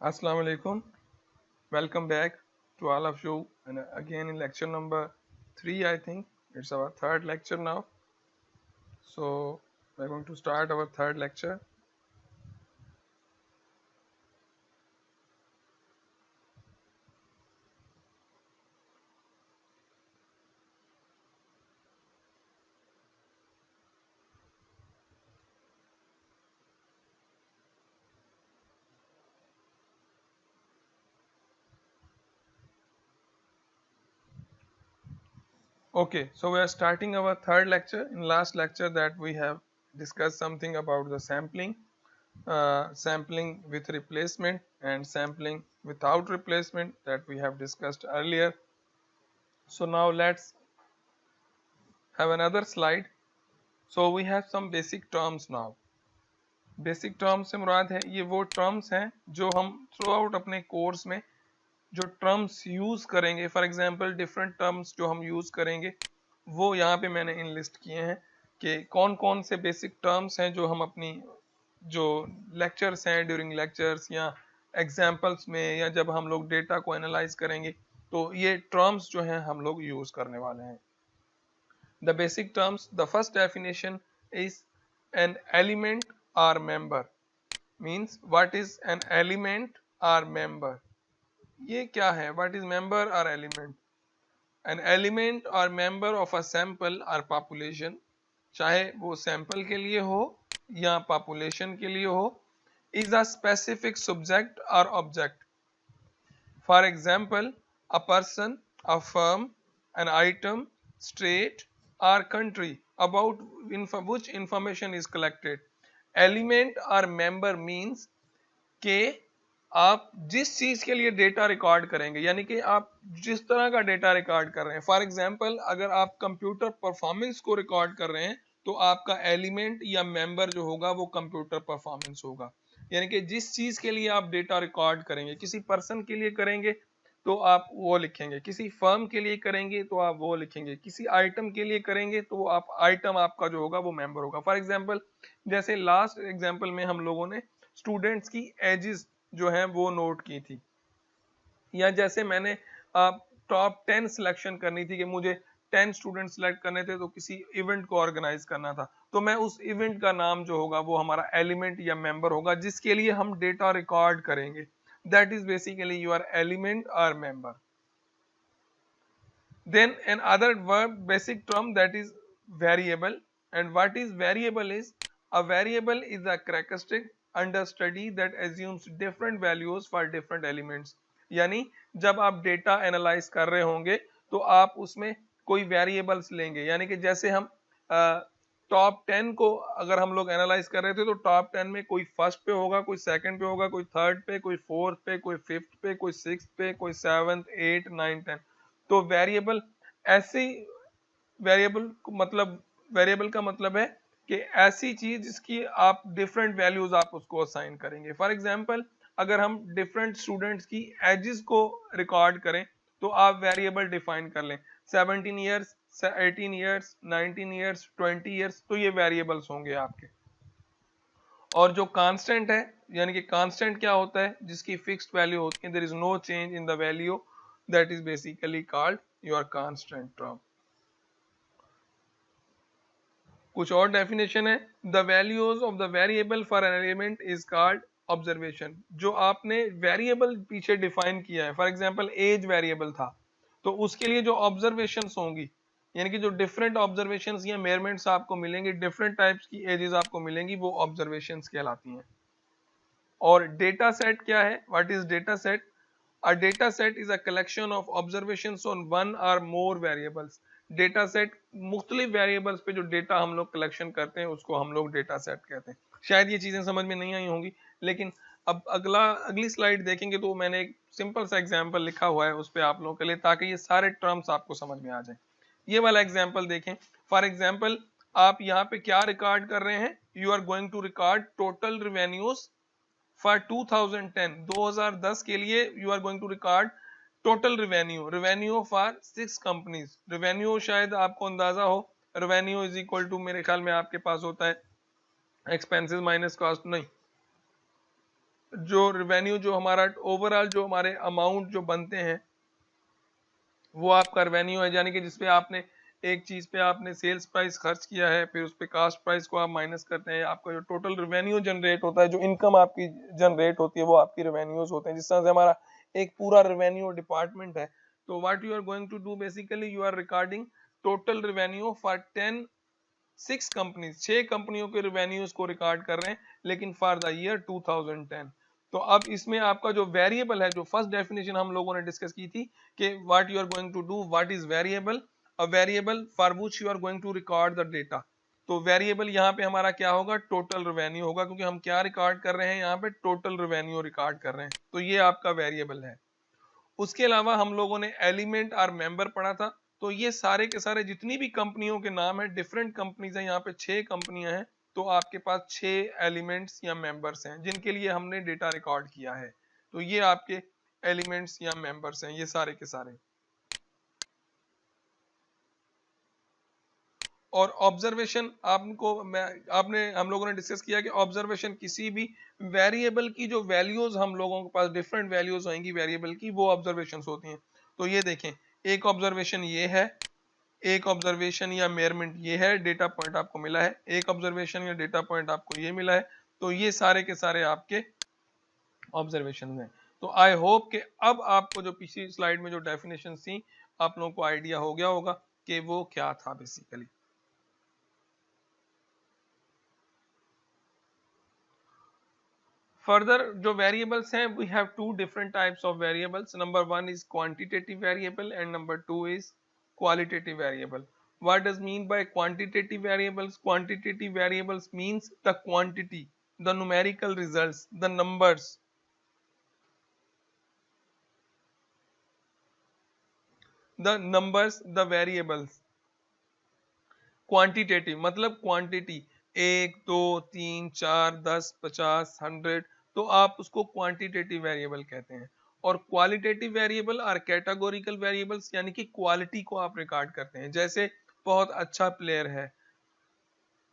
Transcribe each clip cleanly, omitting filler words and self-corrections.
Assalamu alaikum. Welcome back to all of you. And again in lecture number 3, I think it's our third lecture now. So we're going to start our third lecture. Okay, so we are starting our third lecture. In last lecture that we have discussed something about the sampling, sampling with replacement and sampling without replacement that we have discussed earlier. So now let's have another slide. So we have some basic terms now. Basic terms से मुराद है ये वो terms हैं जो हम through out अपने course में जो टर्म्स यूज करेंगे, फॉर एग्जांपल डिफरेंट टर्म्स जो हम यूज करेंगे वो यहाँ पे मैंने इनलिस्ट किए हैं कि कौन कौन से बेसिक टर्म्स हैं जो हम अपनी जो लेक्चर्स हैं ड्यूरिंग लेक्चर्स या एग्जांपल्स में या जब हम लोग डेटा को एनालाइज करेंगे तो ये टर्म्स जो हैं हम लोग यूज करने वाले हैं. The basic terms, the first definition is an element or member. Means what is an element or member? ये क्या है? What is member or element? An element or member of a sample or population, चाहे वो sample के लिए हो या population के लिए हो, is a specific subject or object. For example, a person, a firm, an item, state or country about which information is collected. Element or member means कि आप जिस चीज के लिए डेटा रिकॉर्ड करेंगे, यानी कि आप जिस तरह का डेटा रिकॉर्ड कर रहे हैं. फॉर एग्जांपल अगर आप कंप्यूटर परफॉर्मेंस को रिकॉर्ड कर रहे हैं तो आपका एलिमेंट या मेंबर जो होगा वो कंप्यूटर परफॉर्मेंस होगा. यानी कि जिस चीज के लिए आप डेटा रिकॉर्ड करेंगे, किसी पर्सन के लिए करेंगे तो आप वो लिखेंगे, किसी फर्म के लिए करेंगे तो आप वो लिखेंगे, किसी आइटम के लिए करेंगे तो आप आइटम आपका जो होगा वो मेंबर होगा. फॉर एग्जांपल जैसे लास्ट एग्जांपल में हम लोगों ने स्टूडेंट्स की एजेस जो है वो नोट की थी, या जैसे मैंने टॉप 10 सिलेक्शन करनी थी कि मुझे 10 स्टूडेंट सिलेक्ट करने थे तो किसी इवेंट को ऑर्गेनाइज करना था, तो मैं उस इवेंट का नाम जो होगा वो हमारा एलिमेंट या मेंबर होगा जिसके लिए हम डेटा रिकॉर्ड करेंगे. That is basically your element और member. Then another verb basic term that is variable. And what is variable is a variable is a characteristic under study that assumes different values for different elements. यानी जब आप data analyse कर रहे होंगे तो आप उसमें कोई वेरिएबल्स लेंगे, यानी कि जैसे हम टॉप 10 को अगर हम लोग एनालाइज कर रहे थे तो टॉप 10 में कोई फर्स्ट पे होगा, कोई सेकंड पे होगा, कोई थर्ड पे, कोई फोर्थ पे, कोई फिफ्थ पे, कोई सिक्स्थ पे, कोई सेवंथ, एट, नाइन, 10. तो वेरिएबल ऐसी वेरिएबल मतलब वेरिएबल का मतलब है कि ऐसी चीज जिसकी आप डिफरेंट वैल्यूज आप उसको असाइन करेंगे. फॉर एग्जांपल अगर हम डिफरेंट स्टूडेंट्स की एजेस को रिकॉर्ड करें तो आप वेरिएबल डिफाइन कर लें, 17 ईयर्स, 18 ईयर्स, 19 ईयर्स, 20 ईयर्स, तो ये वेरिएबल्स होंगे आपके. और जो कांस्टेंट है, यानी कि कांस्टेंट क्या होता है, जिसकी फिक्स्ड वैल्यू होती है, there is no change in the value, that is basically called your constant term. कुछ और डेफिनेशन है. The values of the variable for an element is called observation. जो आपने वेरिएबल पीछे डिफाइन किया है, फॉर एग्जांपल एज वेरिएबल था, तो उसके लिए जो ऑब्जर्वेशंस होंगी, यानी कि जो डिफरेंट ऑब्जर्वेशंस या मेजरमेंट्स आपको मिलेंगे, डिफरेंट टाइप्स की एजेस आपको मिलेंगी, वो ऑब्जर्वेशंस कहलाती हैं. और डेटा सेट क्या है? What is data set? A data set is a collection of observations on one or more variables. Data set मुख्तलिफ वेरिएबल्स पे जो डेटा हम लोग कलेक्शन करते हैं उसको हम लोग डेटा सेट कहते हैं. शायद ये चीजें समझ में नहीं आई होंगी, लेकिन अब अगली स्लाइड देखेंगे तो मैंने एक सिंपल सा एग्जांपल लिखा हुआ है उस पर आप लोगों के लिए, ताकि ये सारे टर्म्स आपको समझ में आ जाए. ये वाला एग्जांपल देखें. फॉर एग्जांपल आप यहाँ पे क्या रिकॉर्ड कर रहे हैं? You are going to record total revenues for 2010. 2010 के लिए you are going to record total revenue for 6 companies. Revenue शायद आपको अंदाजा हो, रिवेन्यू इज इक्वल टू, मेरे ख्याल में आपके पास होता है एक्सपेंसेस माइनस कॉस्ट, नहीं, जो रेवेन्यू जो हमारा ओवरऑल जो हमारे अमाउंट जो बनते हैं वो आपका रेवेन्यू है, यानी कि जिसपे आपने एक चीज पे आपने सेल्स प्राइस खर्च किया है, फिर उस पे कास्ट प्राइस को आप माइनस करते हैं, आपका जो टोटल रेवेन्यू जनरेट होता है, जो इनकम आपकी जनरेट होती है वो आपकी रेवेन्यूज होते हैं। जिस तरह से हमारा एक पूरा रेवेन्यू डिपार्टमेंट है, तो what you are going to do basically you are recording total revenue for 6 companies, 6 कंपनियों के रेवेन्यूज को रिकॉर्ड कर रहे हैं, लेकिन फॉर द ईयर 2010। तो अब इसमें आपका जो वेरिएबल है, जो फर्स्ट डेफिनेशन हम लोगों ने डिस्कस की थी कि what you are going to do, what is variable, a variable for which you are going to record the data. तो वेरिएबल यहाँ पे हमारा क्या होगा, टोटल रेवेन्यू होगा, क्योंकि हम क्या रिकॉर्ड कर रहे हैं यहाँ पे, टोटल रेवेन्यू रिकॉर्ड कर रहे हैं, तो ये आपका वेरिएबल है। उसके अलावा हम लोगों ने एलिमेंट और मेंबर पढ़ा था। तो ये सारे के सारे जितनी भी कंपनियों के नाम है, डिफरेंट कंपनीज हैं, यहाँ पे 6 कंपनियां हैं, तो आपके पास 6 एलिमेंट्स या मेंबर्स हैं जिनके लिए हमने डेटा रिकॉर्ड किया है। तो ये आपके एलिमेंट्स या मेंबर्स हैं, ये सारे के सारे। और ऑब्जर्वेशन आपने हम लोगों ने डिस्कस किया कि ऑब्जर्वेशन किसी भी वेरिएबल की जो वैल्यूज हम लोगों के पास डिफरेंट वैल्यूज होंगी वेरिएबल की, वो ऑब्जर्वेशन होती हैं। तो ये देखें, एक ऑब्जर्वेशन ये है, एक ऑब्जर्वेशन या मेजरमेंट ये है, डेटा पॉइंट आपको मिला है, एक ऑब्जर्वेशन या डेटा पॉइंट आपको ये मिला है। तो ये सारे के सारे आपके ऑब्जर्वेशन हैं। तो आई होप कि अब आपको जो पिछली स्लाइड में जो डेफिनेशन थी, आप लोगों को आइडिया हो गया होगा कि वो क्या था बेसिकली। फर्दर जो वेरिएबल्स हैं, we have two different types of variables. Number one is quantitative variable and number two is qualitative variable. What does mean by quantitative variables? Quantitative variables means the quantity, the numerical results, the numbers, the variables। Quantitative मतलब quantity, 1 2 3 4 10 50 100, तो आप उसको quantitative variable कहते हैं। और qualitative variable और categorical variables यानी कि क्वालिटी को आप रिकॉर्ड करते हैं। जैसे बहुत अच्छा प्लेयर है,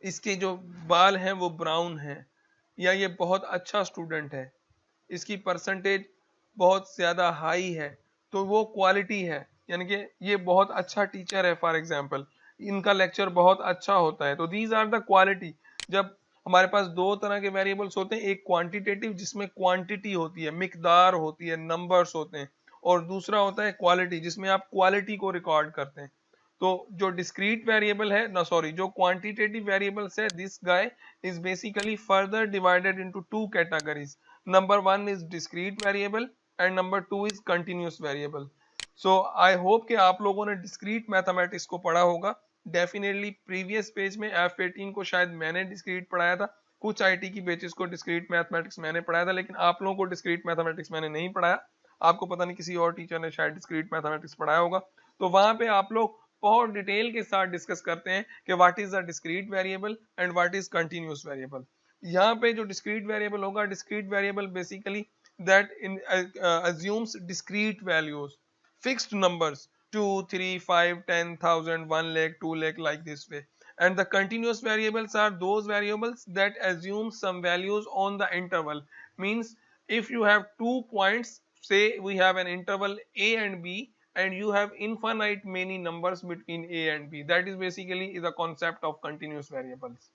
इसके जो बाल हैं वो ब्राउन हैं, या ये बहुत अच्छा स्टूडेंट है, इसकी परसेंटेज बहुत ज़्यादा हाई है, तो वो क्वालिटी है। यानी कि ये बहुत अच्छा टीचर है, फॉर एग्जांपल इनका लेक्चर बहुत अच्छा होता है, तो दीज आर द क्वालिटी। जब हमारे पास दो तरह के वेरिएबल्स होते हैं, एक क्वांटिटेटिव जिसमें क्वांटिटी होती है, मिकदार होती है, नंबर्स होते हैं, और दूसरा होता है क्वालिटी जिसमें आप क्वालिटी को रिकॉर्ड करते हैं। तो जो डिस्क्रीट वेरिएबल है ना, सॉरी, जो क्वांटिटेटिव वेरिएबल्स है, this guy is basically further divided into two categories. Number one is discrete variable and number two is continuous variable. So I hope कि आप लोगों ने डिस्क्रीट मैथमेटिक्स को पढ़ा होगा। डेफिनेटली प्रीवियस पेज में F18 को शायद मैंने डिस्क्रीट पढ़ाया था, कुछ आईटी की बेसिस को डिस्क्रीट मैथमेटिक्स मैंने पढ़ाया था, लेकिन आप लोगों को डिस्क्रीट मैथमेटिक्स मैंने नहीं पढ़ाया। आपको पता नहीं किसी और टीचर ने शायद डिस्क्रीट मैथमेटिक्स पढ़ाया होगा। तो वहां पे आप लोग बहुत डिटेल के साथ डिस्कस करते हैं कि what is the discrete variable and what is continuous variable. यहाँ पे जो डिस्क्रीट वेरिएबल होगा, discrete variable basically that in assumes discrete values, fixed numbers, 2 3 5 10,000 1 lakh 2 lakh, like this way. And the continuous variables are those variables that assume some values on the interval. Means if you have 2 points, say we have an interval a and b, and you have infinite many numbers between a and b, that is basically the concept of continuous variables.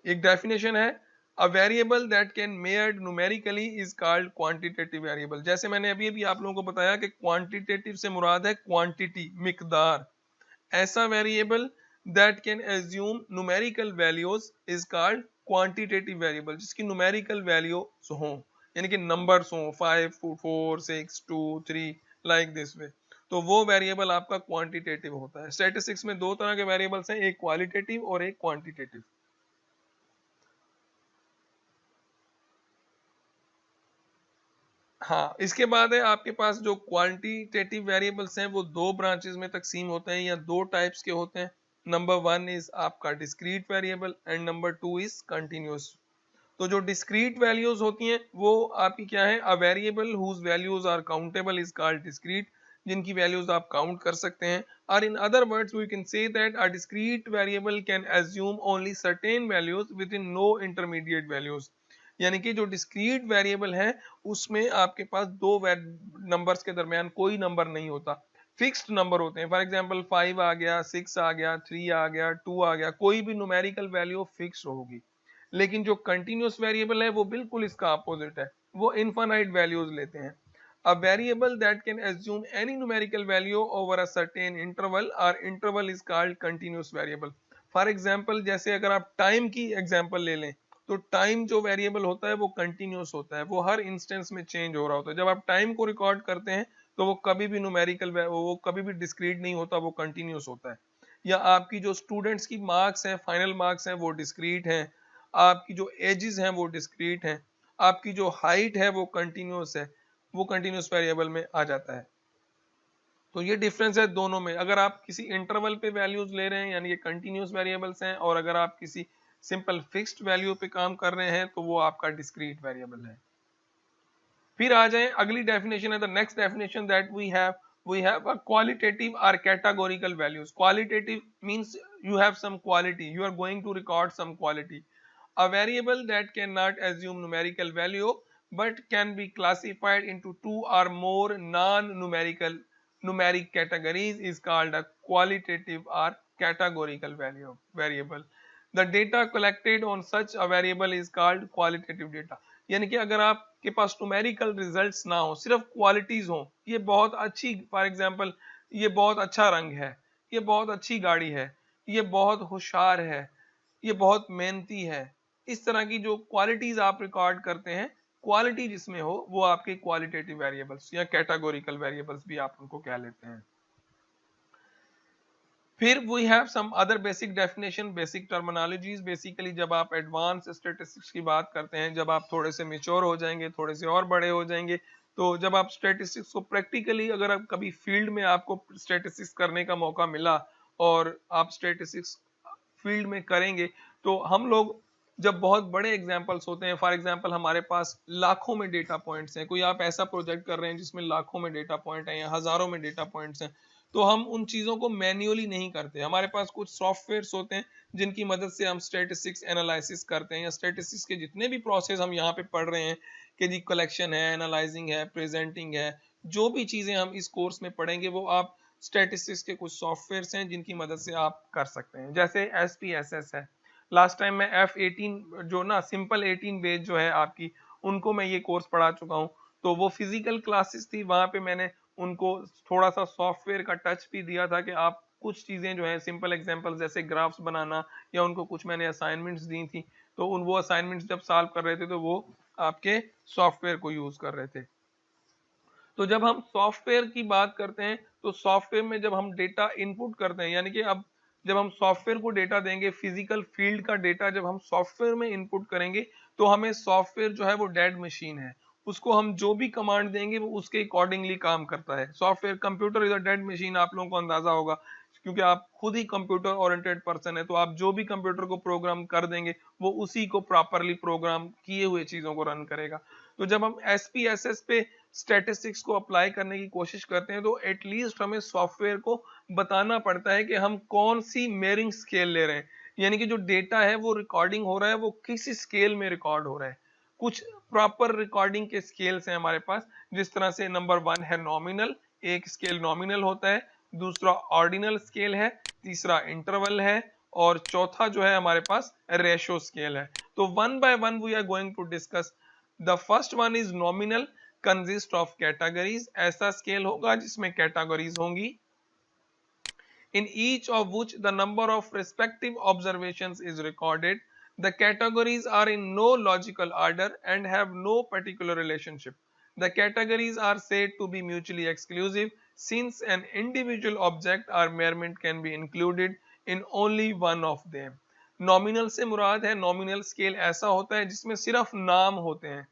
एक definition है, a variable that can मेयर्ड numerically is called quantitative variable. जैसे मैंने अभी अभी आप लोगों को बताया कि क्वांटिटेटिव से मुराद है क्वांटिटी, मिकदार। ऐसा variable that can assume numerical values is called quantitative variable, जिसकी न्यूमेरिकल वैल्यूज हों, यानी कि नंबर्स हों 5 4 6 2 3, लाइक दिस वे, तो वो वेरिएबल आपका क्वांटिटेटिव होता है। स्टैटिस्टिक्स में दो तरह के वेरिएबल्स हैं, एक क्वालिटेटिव और एक क्वांटिटेटिव। हाँ, इसके बाद है आपके पास जो क्वांटिटेटिव वेरिएबल्स हैं, वो दो ब्रांचेस में तकसीम होते हैं या दो टाइप्स के होते हैं। नंबर वन इज आपका discrete variable and number two is continuous. तो जो डिस्क्रीट वैल्यूज होती हैं वो आपकी क्या है, a variable whose values are countable is called discrete. जिनकी वैल्यूज आप काउंट कर सकते हैं। और in other words we can say that a discrete variable can assume only certain values with in no intermediate values. यानी कि जो discrete variable है उसमें आपके पास दो नंबर्स के दरमियान कोई नंबर नहीं होता, फिक्स्ड नंबर होते हैं। फॉर एग्जांपल 5 आ गया, 6 आ गया, 3 आ गया, 2 आ गया, कोई भी न्यूमेरिकल वैल्यू फिक्स होगी। लेकिन जो कंटिन्यूअस वेरिएबल है वो बिल्कुल इसका अपोजिट है, वो इनफाइनाइट वैल्यूज लेते हैं। A variable that can assume any numerical value over a certain interval or interval is called continuous variable. For example, जैसे अगर आप टाइम की एग्जांपल ले लें तो टाइम जो वेरिएबल होता है वो कंटिन्यूस होता है, वो हर इंस्टेंस में चेंज हो रहा होता है। जब आप टाइम को रिकॉर्ड करते हैं तो वो कभी भी न्यूमेरिकल, वो कभी भी डिस्क्रीट नहीं होता, वो कंटिन्यूस होता है। या आपकी जो स्टूडेंट्स की मार्क्स हैं, फाइनल मार्क्स हैं, वो डिस्क्रीट हैं। आपकी जो एजेस हैं वो डिस्क्रीट हैं। आपकी जो हाइट है वो कंटिन्यूस है, वो कंटिन्यूस वेरिएबल में आ जाता है। तो ये डिफरेंस है दोनों में। अगर आप किसी इंटरवल पे वैल्यूज ले रहे हैं यानी ये कंटिन्यूस वेरिएबल्स हैं, और अगर आप किसी सिंपल फिक्स्ड वैल्यू पे काम कर रहे हैं तो वो आपका डिस्क्रीट वेरिएबल है। फिर आ जाए अगली डेफिनेशन है, the next definition that we have a qualitative और categorical values. Qualitative means you have some quality, you are going to record some quality. A variable that cannot assume numerical value but can be classified into two or more non-numerical numeric categories is called a qualitative or categorical variable. The data collected on such a variable is called qualitative data. यानी कि अगर आपके पास numerical results ना हो, सिर्फ qualities हो, ये बहुत अच्छी, फॉर एग्जांपल ये बहुत अच्छा रंग है, ये बहुत अच्छी गाड़ी है, ये बहुत होशियार है, ये बहुत मेहनती है, इस तरह की जो क्वालिटीज आप रिकॉर्ड करते हैं, क्वालिटी जिसमें हो वो आपके क्वालिटेटिव वेरिएबल्स या कैटेगोरिकल वेरिएबल्स भी आप उनको कह लेते हैं। फिर we have some other basic definition, basic terminologies. Basically जब आप एडवांस स्टैटिस्टिक्स की बात करते हैं, जब आप थोड़े से मेच्योर हो जाएंगे, थोड़े से और बड़े हो जाएंगे, तो जब आप स्टैटिस्टिक्स को प्रैक्टिकली, अगर आप कभी फील्ड में आपको स्टैटिस्टिक्स करने का मौका मिला और आप स्टैटिस्टिक्स फील्ड में करेंगे, तो हम लोग जब बहुत बड़े एग्जाम्पल्स होते हैं, फॉर एग्जाम्पल हमारे पास लाखों में डेटा पॉइंट्स हैं, कोई आप ऐसा प्रोजेक्ट कर रहे हैं जिसमें लाखों में डेटा पॉइंट हैं या हजारों में डेटा पॉइंट्स हैं, तो हम उन चीज़ों को मैन्युअली नहीं करते। हमारे पास कुछ सॉफ्टवेयर्स होते हैं जिनकी मदद से हम स्टैटिस्टिक्स एनालिसिस करते हैं, या स्टैटिस्टिक्स के जितने भी प्रोसेस हम यहाँ पे पढ़ रहे हैं कि जी कलेक्शन है, एनालाइजिंग है, प्रेजेंटिंग है, जो भी चीज़ें हम इस कोर्स में पढ़ेंगे वो आप स्टैटिस्टिक्स के कुछ सॉफ्टवेयर्स हैं जिनकी मदद से आप कर सकते हैं। जैसे SPSS है, लास्ट टाइम मैं F18 जो ना सिंपल 18 बेस जो है आपकी, उनको मैं ये कोर्स पढ़ा चुका हूँ। तो वो फिजिकल क्लासेस थी, वहां पे मैंने उनको थोड़ा सा सॉफ्टवेयर का टच भी दिया था कि आप कुछ चीजें जो है सिंपल एग्जांपल्स जैसे ग्राफ्स बनाना, या उनको कुछ मैंने असाइनमेंट्स दी थी, तो उन वो असाइनमेंट्स जब सॉल्व कर रहे थे तो वो आपके सॉफ्टवेयर को यूज कर रहे थे। तो जब हम सॉफ्टवेयर की बात करते हैं तो सॉफ्टवेयर में जब हम डेटा इनपुट करते हैं, यानी कि अब जब हम सॉफ्टवेयर को डेटा देंगे, फिजिकल फील्ड का डेटा जब हम सॉफ्टवेयर में इनपुट करेंगे, तो हमें सॉफ्टवेयर जो है वो डेड मशीन है, उसको हम जो भी कमांड देंगे वो उसके अकॉर्डिंगली काम करता है। Software, computer is a dead machine, आप लोगों को अंदाजा होगा क्योंकि आप खुद ही कंप्यूटर ओरिएंटेड पर्सन है, तो आप जो भी कंप्यूटर को प्रोग्राम कर देंगे वो उसी को प्रॉपरली प्रोग्राम किए हुए चीजों को रन करेगा। तो जब हम SPSS पे स्टैटिस्टिक्स को अप्लाई करने की कोशिश करते हैं तो एटलीस्ट हमें सॉफ्टवेयर को बताना पड़ता है कि हम कौन सी मेयरिंग स्केल ले रहे हैं, यानी कि जो डेटा है वो रिकॉर्डिंग हो रहा है वो किस स्केल में रिकॉर्ड हो रहा है। कुछ प्रॉपर रिकॉर्डिंग के स्केल्स हैं हमारे पास, जिस तरह से नंबर 1 है नॉमिनल, एक स्केल नॉमिनल होता है, दूसरा ऑर्डिनल स्केल है, तीसरा इंटरवल है, और चौथा जो है हमारे पास रेशो स्केल है। तो one by one we are going to discuss. The first one is nominal, consist of categories. ऐसा स्केल होगा जिसमें कैटेगरीज होंगी, in each of which the number of respective observations is recorded. The categories are in no logical order and have no particular relationship. The categories are said to be mutually exclusive since an individual object or measurement can be included in only one of them. Nominal से मुराद है, nominal scale ऐसा होता है जिसमें सिर्फ नाम होते हैं,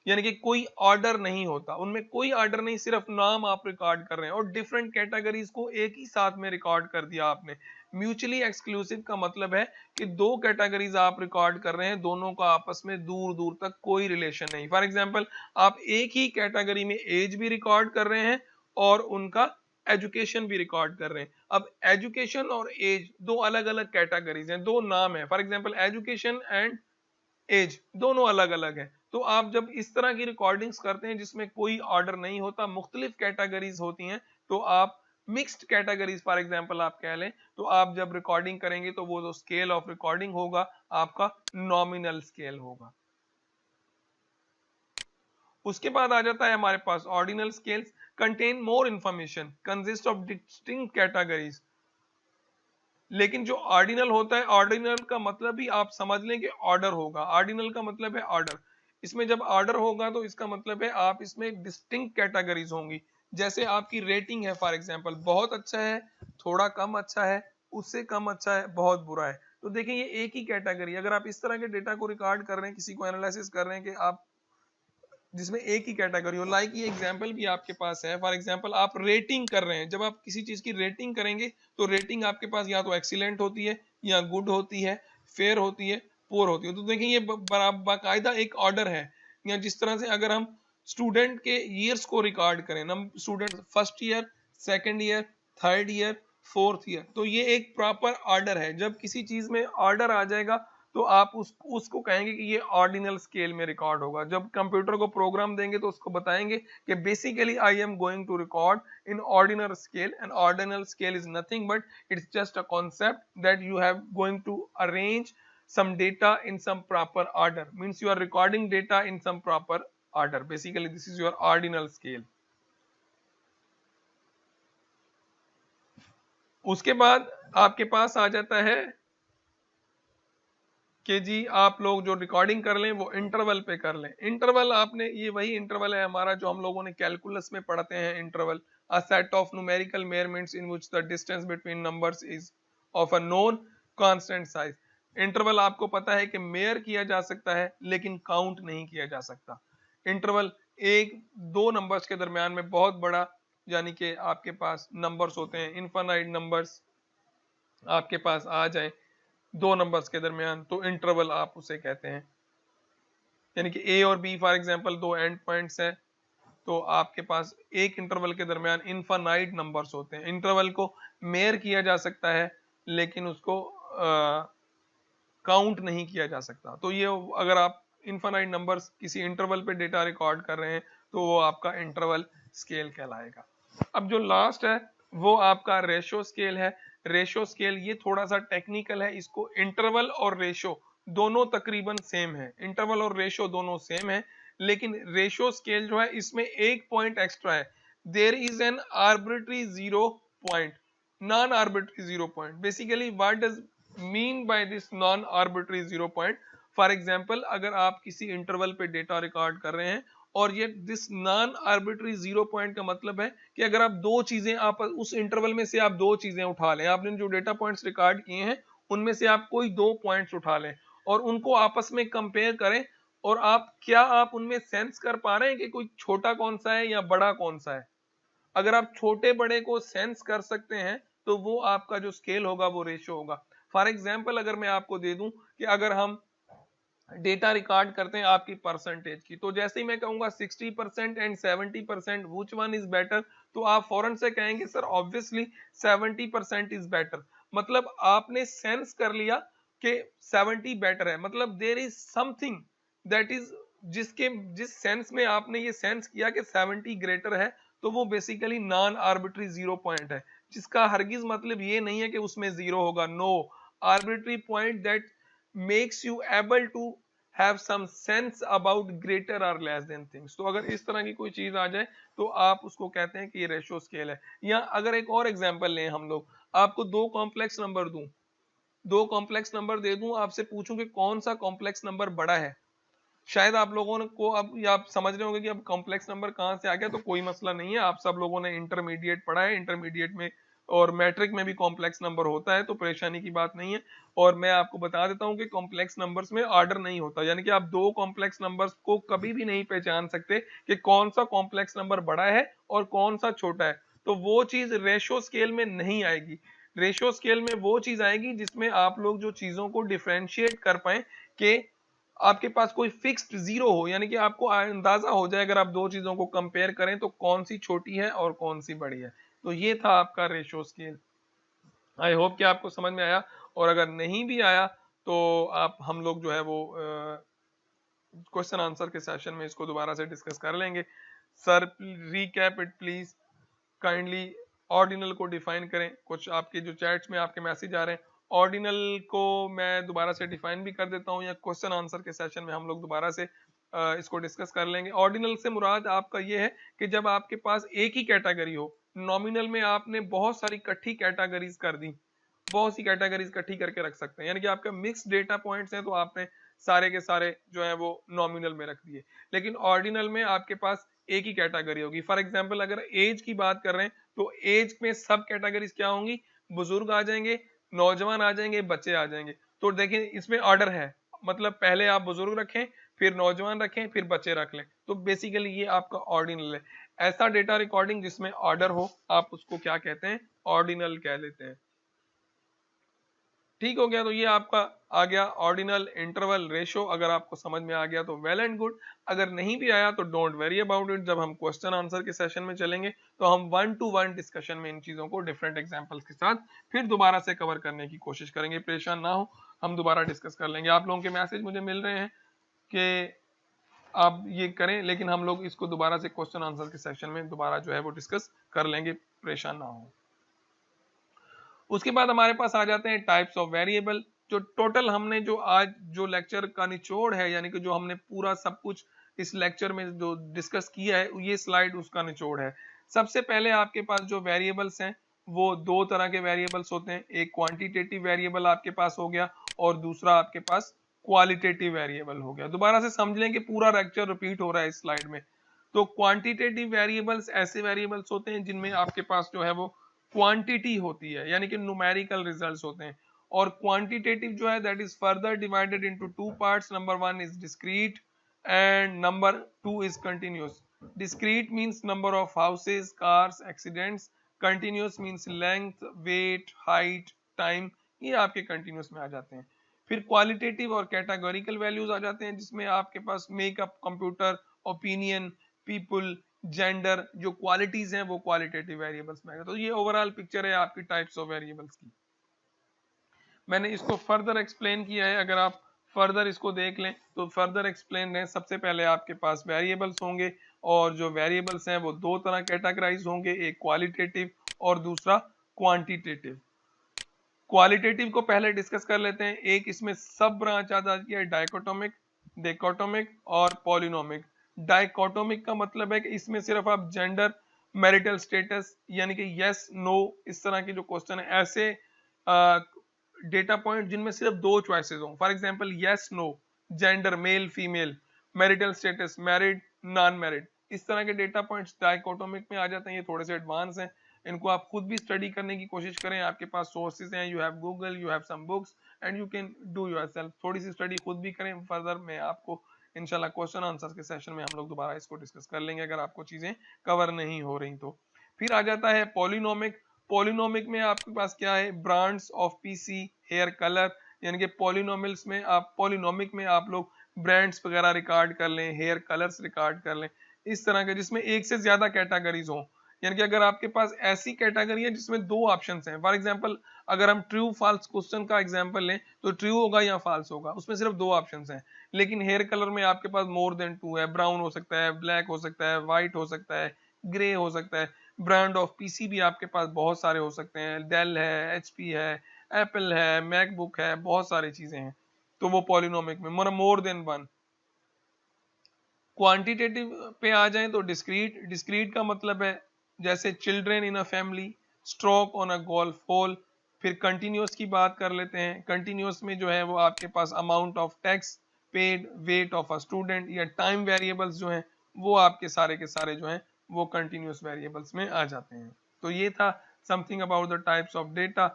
यानी कि कोई ऑर्डर नहीं होता, उनमें कोई ऑर्डर नहीं, सिर्फ नाम आप रिकॉर्ड कर रहे हैं और डिफरेंट कैटेगरीज को एक ही साथ में रिकॉर्ड कर दिया आपने। म्यूचुअली एक्सक्लूसिव का मतलब है कि दो कैटेगरीज आप रिकॉर्ड कर रहे हैं, दोनों का आपस में दूर दूर तक कोई रिलेशन नहीं। फॉर एग्जांपल आप एक ही कैटेगरी में एज भी रिकॉर्ड कर रहे हैं और उनका एजुकेशन भी रिकॉर्ड कर रहे हैं। अब एजुकेशन और एज दो अलग अलग कैटेगरीज हैं, दो नाम है। For example education and age दोनों अलग अलग है। तो आप जब इस तरह की रिकॉर्डिंग्स करते हैं जिसमें कोई ऑर्डर नहीं होता, मुख्तलिफ कैटेगरीज होती हैं, तो आप मिक्स्ड कैटेगरीज फॉर एग्जांपल आप कह लें, तो आप जब रिकॉर्डिंग करेंगे तो वो जो स्केल ऑफ रिकॉर्डिंग होगा आपका नॉमिनल स्केल होगा। उसके बाद आ जाता है हमारे पास ordinal scales, contain more information, consist of distinct categories. लेकिन जो ऑर्डिनल होता है, ऑर्डिनल का मतलब ही आप समझ लें कि ऑर्डर होगा। ऑर्डिनल का मतलब है ऑर्डर। इसमें जब ऑर्डर होगा तो इसका मतलब है आप इसमें डिस्टिंक्ट कैटेगरीज होंगी। जैसे आपकी रेटिंग है फॉर एग्जांपल, बहुत अच्छा है, थोड़ा कम अच्छा है, उससे कम अच्छा है, बहुत बुरा है। तो देखिए ये एक ही कैटेगरी। अगर आप इस तरह के डेटा को रिकॉर्ड कर रहे हैं, किसी को एनालिसिस कर रहे हैं कि आप जिसमें एक ही कैटेगरी हो, लाइक ये एग्जांपल भी आपके पास है। फॉर एग्जांपल आप रेटिंग कर रहे हैं, जब आप किसी चीज की रेटिंग करेंगे तो रेटिंग आपके पास या तो एक्सीलेंट होती है, या गुड होती है, फेयर होती है, पुअर होती है। तो देखिए ये बाकायदा एक ऑर्डर है। या जिस तरह से अगर हम स्टूडेंट के ईयर्स को रिकॉर्ड करें, हम student first year, second year, third year, fourth year, तो ये एक प्रॉपर ऑर्डर है। जब किसी चीज में ऑर्डर आ जाएगा तो आप उसको कहेंगे कि ये ऑर्डिनल स्केल में रिकॉर्ड होगा। जब कंप्यूटर को प्रोग्राम देंगे तो उसको बताएंगे कि basically I am going to record in ordinal scale, and ordinal scale is nothing but it's just a concept that you have going to arrange some data in some proper order, means you are recording data in some proper order. Basically this is your ordinal scale. उसके बाद आपके पास आ जाता है कि जी आप लोग जो recording कर लें वो इंटरवल पे कर लें। इंटरवल आपने, ये वही इंटरवल है हमारा जो हम लोगों ने कैलकुलस में पढ़ते हैं। Interval a set of numerical measurements in which the distance between numbers is of a known constant size. Interval आपको पता है कि मेयर किया जा सकता है लेकिन काउंट नहीं किया जा सकता। इंटरवल एक दो नंबर्स के दरमियान में बहुत बड़ा, यानी कि आपके पास नंबर्स होते हैं, इनफाइनाइट नंबर्स आपके पास आ जाए दो नंबर्स के दरमियान, तो इंटरवल आप उसे कहते हैं। यानी कि ए और बी फॉर एग्जांपल दो एंड पॉइंट्स हैं, तो आपके पास एक इंटरवल के दरमियान इनफाइनाइट नंबर्स होते हैं। इंटरवल को मेयर किया जा सकता है लेकिन उसको काउंट नहीं किया जा सकता। तो ये अगर आप इनफाइनाइट नंबर्स किसी इंटरवल पे डेटा रिकॉर्ड कर रहे हैं तो वो आपका इंटरवल स्केल कहलाएगा। अब जो लास्ट है वो आपका रेशो स्केल है। रेशो स्केल ये थोड़ा सा टेक्निकल है। इसको इंटरवल और रेशो दोनों तकरीबन सेम है, इंटरवल और रेशो दोनों सेम है, लेकिन रेशो स्केल जो है इसमें एक पॉइंट एक्स्ट्रा है। There is an arbitrary zero point, non arbitrary zero point. Basically what does mean by this non arbitrary zero point? For example अगर आप किसी इंटरवल पे डेटा रिकॉर्ड कर रहे हैं और ये this non arbitrary zero point का मतलब है कि अगर आप दो चीजें, आप उस इंटरवल में से आप दो चीजें उठा लें, आपने जो डेटा पॉइंट्स रिकॉर्ड किए हैं उनमें से आप कोई दो पॉइंट्स उठा लें और उनको आपस में कंपेयर करें, और आप उनमें सेंस कर पा रहे हैं कि कोई छोटा कौन सा है या बड़ा कौन सा है? अगर आप छोटे बड़े को सेंस कर सकते हैं तो वो आपका जो स्केल होगा वो रेशियो होगा। फॉर एग्जांपल अगर मैं आपको दे दूं कि अगर हम डेटा रिकॉर्ड करते हैं आपकी परसेंटेज की, तो जैसे ही मैं कहूंगा 60% and 70% which one is better, तो आप फौरन से कहेंगे सर ऑब्वियसली 70% इज बेटर। मतलब आपने सेंस कर लिया कि 70 बेटर है, मतलब there is something that is, जिस सेंस में आपने ये सेंस किया कि 70 ग्रेटर है, तो वो basically non arbitrary zero point है, जिसका हरगिज मतलब ये नहीं है कि उसमें जीरो होगा। No, arbitrary point that makes you able to have some sense about greater or less than things। तो अगर इस तरह की कोई चीज आ जाए तो आप उसको कहते हैं कि ये रेशियो स्केल है। या अगर एक और एग्जांपल लें हम लोग, आपको दो कॉम्प्लेक्स नंबर दूं, दो कॉम्प्लेक्स नंबर दे दूं, आपसे पूछूं कि कौन सा कॉम्प्लेक्स नंबर बड़ा है, शायद आप लोगों को अब या आप समझ रहे होंगे कि अब कॉम्प्लेक्स नंबर कहां से आ गया। तो कोई मसला नहीं है, आप सब लोगों ने इंटरमीडिएट पढ़ा है, इंटरमीडिएट में और मैट्रिक में भी कॉम्प्लेक्स नंबर होता है, तो परेशानी की बात नहीं है। और मैं आपको बता देता हूं कि कॉम्प्लेक्स नंबर्स में ऑर्डर नहीं होता, यानी कि आप दो कॉम्प्लेक्स नंबर्स को कभी भी नहीं पहचान सकते कि कौन सा कॉम्प्लेक्स नंबर बड़ा है और कौन सा छोटा है। तो वो चीज रेशियो स्केल में नहीं आएगी। रेशियो स्केल में वो चीज आएगी जिसमें आप लोग जो चीजों को डिफरेंशिएट कर पाए कि आपके पास कोई फिक्स्ड जीरो हो, यानी कि आपको अंदाजा हो जाए अगर आप दो चीजों को कंपेयर करें तो कौन सी छोटी है और कौन सी बड़ी है। तो ये था आपका रेशियो स्केल। आई होप कि आपको समझ में आया, और अगर नहीं भी आया तो आप हम लोग जो है वो क्वेश्चन आंसर के सेशन में इसको दोबारा से डिस्कस कर लेंगे। Sir recap it please, kindly ordinal को डिफाइन करें। कुछ आपके जो चैट्स में आपके मैसेज आ रहे हैं, ऑर्डिनल को मैं दोबारा से डिफाइन भी कर देता हूं, या क्वेश्चन आंसर के सेशन में हम लोग दोबारा से इसको डिस्कस कर लेंगे। ऑर्डिनल से मुराद आपका ये है कि जब आपके पास एक ही कैटेगरी हो, नॉमिनल में आपने बहुत सारी इकट्ठी कैटेगरीज कर दी, बहुत सी कैटेगरीज इकट्ठी करके रख सकते हैं, यानी कि आपका मिक्स डेटा पॉइंट्स हैं तो आपने सारे के सारे जो है वो नॉमिनल में रख दिए। लेकिन ऑर्डिनल में आपके पास एक ही कैटेगरी होगी। फॉर एग्जांपल अगर एज की बात कर रहे हैं तो एज में सब कैटेगरीज क्या होंगी, बुजुर्ग आ जाएंगे, नौजवान आ जाएंगे, बच्चे आ जाएंगे। तो देखिए इसमें ऑर्डर है, मतलब पहले आप बुजुर्ग रखें, फिर नौजवान रखें, फिर बच्चे रख लें। तो बेसिकली ये आपका ऑर्डिनल है। ऐसा डेटा रिकॉर्डिंग जिसमें ऑर्डर हो, आप उसको क्या कहते हैं, ऑर्डिनल कह लेते हैं। ठीक हो गया, तो ये आपका आ गया ऑर्डिनल इंटरवल रेशो। अगर आपको समझ में आ गया तो वेल एंड गुड, अगर नहीं भी आया तो डोंट वेरी अबाउट इट। जब हम क्वेश्चन आंसर के सेशन में चलेंगे तो हम 1-to-1 डिस्कशन में इन चीजों को डिफरेंट एग्जांपल्स के साथ फिर दोबारा से कवर करने की कोशिश करेंगे। परेशान ना हो, हम दोबारा डिस्कस कर लेंगे। आप लोगों के मैसेज मुझे मिल रहे हैं कि आप ये करें, लेकिन हम लोग इसको दोबारा से क्वेश्चन आंसर के सेशन में दोबारा जो है वो डिस्कस कर लेंगे, परेशान ना हो। उसके बाद हमारे पास आ जाते हैं टाइप्स ऑफ वेरिएबल। जो टोटल हमने जो आज जो लेक्चर का निचोड़ है, यानी कि जो हमने पूरा सब कुछ इस लेक्चर में जो डिस्कस किया है, ये स्लाइड उसका निचोड़ है। सबसे पहले आपके पास जो वेरिएबल्स हैं वो दो तरह के वेरिएबल्स होते हैं। एक क्वांटिटेटिव वेरिएबल आपके पास हो गया और दूसरा आपके पास क्वालिटेटिव वेरिएबल हो गया। दोबारा से समझ लें कि पूरा लेक्चर रिपीट हो रहा है इस स्लाइड में। तो क्वांटिटेटिव वेरिएबल्स ऐसे वेरिएबल्स होते हैं जिनमें आपके पास जो है वो क्वांटिटी होती है, यानी कि न्यूमेरिकल रिजल्ट्स होते हैं। और क्वांटिटेटिव जो है that is further divided into two parts. Number 1 is discrete and number 2 is continuous. Discrete means number of houses, cars, accidents. Continuous means length, weight, height, time. ये आपके कंटिन्यूअस में आ जाते हैं। फिर क्वालिटेटिव और कैटेगोरिकल वैल्यूज आ जाते हैं, जिसमें आपके पास makeup, computer, opinion, people, gender, जो क्वालिटीज हैं वो क्वालिटेटिव वेरिएबल्स में आएगा। तो ये ओवरऑल पिक्चर है आपकी टाइप्स ऑफ वेरिएबल्स की। मैंने इसको फर्दर एक्सप्लेन किया है, अगर आप फर्दर इसको देख लें तो फर्दर एक्सप्लेन है। सबसे पहले आपके पास वेरिएबल्स होंगे और जो वेरिएबल्स हैं वो दो तरह कैटेगराइज होंगे, एक क्वालिटेटिव और दूसरा क्वांटिटेटिव। क्वालिटेटिव को पहले डिस्कस कर लेते हैं। एक इसमें सब ब्रांच आ जाती है, डाइकोटोमिक, डिकोटोमिक और पॉलिनोमिक। डाइकोटोमिक का मतलब है कि इसमें सिर्फ आप जेंडर, मैरिटल स्टेटस, यानी कि यस नो, इस तरह के जो क्वेश्चन है, ऐसे डेटा पॉइंट जिनमें सिर्फ दो चॉइसेस हों। For example yes no, gender male female, marital status married non married, इस तरह के डेटा पॉइंट्स डाइकोटोमिक में आ जाते हैं। ये थोड़े से एडवांस हैं, इनको आप खुद भी स्टडी करने की कोशिश करें। आपके पास सोर्सेज हैं, you have Google, you have some books and you can do yourself. थोड़ी सी स्टडी खुद भी करें। फर्दर मैं आपको इंशाल्लाह क्वेश्चन आंसर के सेशन में हम लोग दोबारा इसको डिस्कस कर लेंगे अगर आपको चीजें कवर नहीं हो रही तो। फिर आ जाता है पॉलिनोमिक। पॉलिनोमिक में आपके पास क्या है, brands of PC, hair colour, यानी कि पॉलिनोमिल्स में आप, पॉलिनोमिक में आप लोग ब्रांड्स वगैरह रिकॉर्ड कर लें, हेयर कलर्स रिकॉर्ड कर लें, इस तरह के जिसमें एक से ज्यादा कैटेगरीज हों। यानी कि अगर आपके पास ऐसी कैटेगरी है जिसमें दो ऑप्शंस हैं, फॉर एग्जांपल अगर हम ट्रू फॉल्स क्वेश्चन का एग्जांपल लें तो ट्रू होगा या फॉल्स होगा, उसमें सिर्फ दो ऑप्शंस हैं। लेकिन हेयर कलर में आपके पास मोर देन टू है, ब्राउन हो सकता है, ब्लैक हो सकता है, व्हाइट हो सकता है, ग्रे हो सकता है। ब्रांड ऑफ पीसी भी आपके पास बहुत सारे हो सकते हैं, डेल है, एचपी है, एप्पल है, मैकबुक है, बहुत सारी चीजें हैं। तो वो पॉलिनोमिक में मोर देन वन। क्वांटिटेटिव पे आ जाएं तो डिस्क्रीट। डिस्क्रीट का मतलब है जैसे children in a family, stroke on a golf hole. फिर कंटिन्यूअस की बात कर लेते हैं। कंटिन्यूअस में जो है वो आपके पास amount of tax paid, weight of a student, या टाइम वेरिएबल्स जो हैं वो आपके सारे के सारे जो हैं वो कंटिन्यूअस वेरिएबल्स में आ जाते हैं। तो ये था something about the types of data.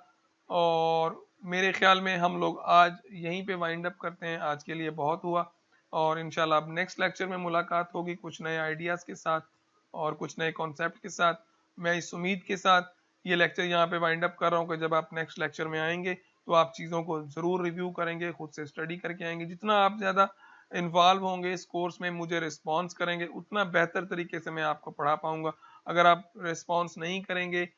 और मेरे ख्याल में हम लोग आज यहीं पे वाइंड अप करते हैं। आज के लिए बहुत हुआ, और इंशाल्लाह अब नेक्स्ट लेक्चर में मुलाकात होगी कुछ नए आइडियाज़ के साथ और कुछ नए कॉन्सेप्ट के साथ। मैं इस उम्मीद के साथ ये लेक्चर यहाँ पे वाइंड अप कर रहा हूँ कि जब आप नेक्स्ट लेक्चर में आएंगे तो आप चीज़ों को ज़रूर रिव्यू करेंगे, खुद से स्टडी करके आएंगे। जितना आप ज़्यादा इन्वॉल्व होंगे इस कोर्स में, मुझे रिस्पॉन्स करेंगे, उतना बेहतर तरीके से मैं आपको पढ़ा पाऊंगा। अगर आप रिस्पॉन्स नहीं करेंगे,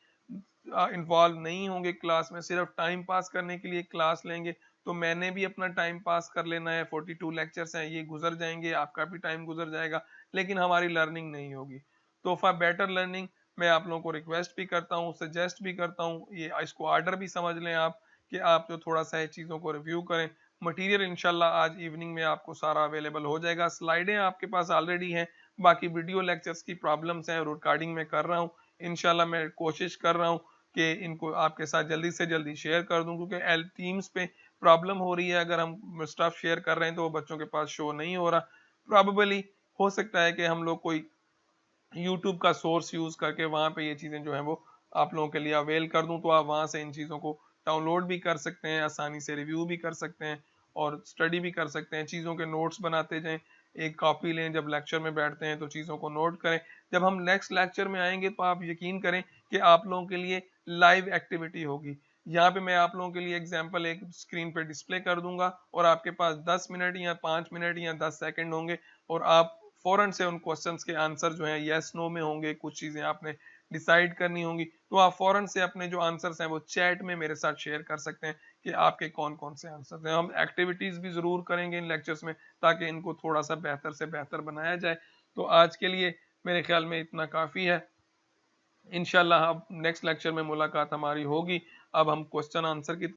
इन्वॉल्व नहीं होंगे क्लास में, सिर्फ टाइम पास करने के लिए क्लास लेंगे, तो मैंने भी अपना टाइम पास कर लेना है, 42 लेक्चर्स हैं ये गुजर जाएंगे, आपका भी टाइम गुजर जाएगा, लेकिन हमारी लर्निंग नहीं होगी। तो फॉर बेटर लर्निंग मैं आप लोगों को रिक्वेस्ट भी करता हूँ, सजेस्ट भी करता हूँ, ये इसको आर्डर भी समझ लें आप, कि आप जो थोड़ा सा चीज़ों को रिव्यू करें। मटेरियल इंशाल्लाह आज इवनिंग में आपको सारा अवेलेबल हो जाएगा, स्लाइडें आपके पास ऑलरेडी हैं, बाकी वीडियो लेक्चर्स की प्रॉब्लम्स हैं, रिकॉर्डिंग में कर रहा हूँ, इंशाल्लाह मैं कोशिश कर रहा हूँ कि इनको आपके साथ जल्दी से जल्दी शेयर कर दूं, क्योंकि एल टीम्स पे प्रॉब्लम हो रही है, अगर हम स्टफ शेयर कर रहे हैं तो वो बच्चों के पास शो नहीं हो रहा। प्रॉबेबली हो सकता है कि हम लोग कोई यूट्यूब का सोर्स यूज करके वहां पे ये चीजें जो है वो आप लोगों के लिए अवेल कर दूं, तो आप वहां से इन चीजों को डाउनलोड भी कर सकते हैं, आसानी से रिव्यू भी कर सकते हैं और स्टडी भी कर सकते हैं, चीजों के नोट्स बनाते जाएं, एक कॉपी लें, जब लेक्चर में बैठते हैं तो चीजों को नोट करें। जब हम नेक्स्ट लेक्चर में आएंगे तो आप यकीन करें कि आप लोगों के लिए लाइव एक्टिविटी होगी। यहाँ पे मैं आप लोगों के लिए एग्जांपल एक स्क्रीन पे डिस्प्ले कर दूंगा और आपके पास 10 मिनट या 5 मिनट या 10 सेकंड होंगे और आप फौरन से उन क्वेश्चंस के आंसर जो है यस नो में होंगे, कुछ चीजें आपने डिसाइड करनी होंगी, तो आप फौरन से अपने जो आंसर्स हैं वो चैट में मेरे साथ शेयर कर सकते हैं कि आपके कौन कौन से आंसर्स हैं। हम एक्टिविटीज भी जरूर करेंगे इन लेक्चर्स में ताकि इनको थोड़ा सा बेहतर से बेहतर बनाया जाए। तो आज के लिए मेरे ख्याल में इतना काफी है। इंशाल्लाह अब नेक्स्ट लेक्चर में मुलाकात हमारी होगी। अब हम क्वेश्चन आंसर की